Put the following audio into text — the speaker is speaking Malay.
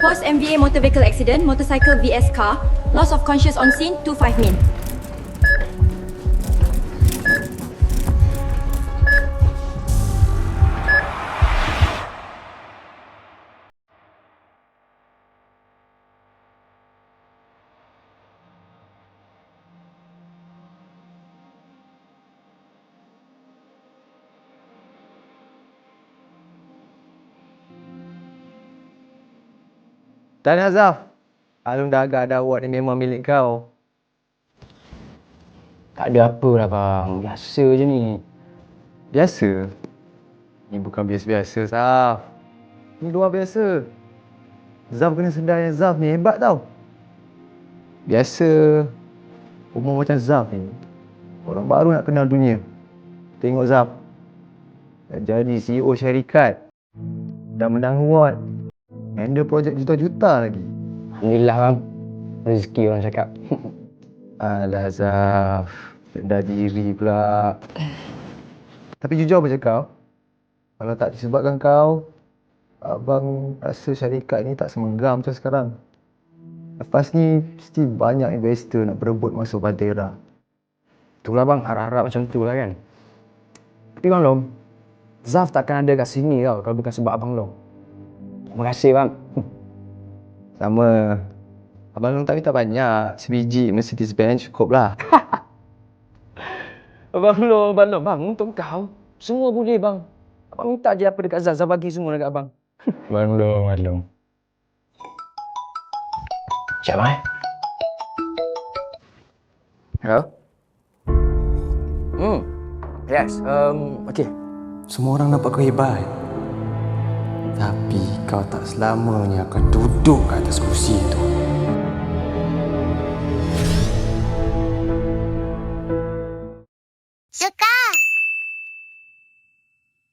Post MVA motor vehicle accident, motorcycle vs car. Loss of conscious on scene, 25 min. Tahniah Zaf. Alung dah agak ada award ni memang milik kau. Tak ada apa lah bang, biasa je ni. Biasa? Ni bukan biasa-biasa Zaf. Ni luar biasa. Zaf kena sedar yang Zaf ni hebat tau. Biasa. Umur macam Zaf ni, orang baru nak kenal dunia. Tengok Zaf. Dah jadi CEO syarikat. Dah menang award. Handle projek juta-juta lagi. Alhamdulillah bang, rezeki orang cakap. Alah Zaf, rendah diri pula. Tapi jujur apa cakap, kalau tak disebabkan kau, abang rasa syarikat ni tak semenggam macam sekarang. Lepas ni, mesti banyak investor nak berebut masuk Bahtera. Itulah bang, harap-harap macam tu lah kan. Tapi bang Long, Zaf takkan ada kat sini tau kalau bukan sebab abang Long. Terima kasih bang. Sama. Abang Long tak minta banyak, sebiji Mercedes-Benz cukup lah. Abang Long, bang, untuk kau, semua boleh bang. Abang minta je apa dekat Zaf, Zaf bagi semua dekat abang. Bang Long. Siap bang Hello? Yes, okay. Semua orang nampak kau hebat. Tapi kau tak selamanya akan duduk kat atas kursi.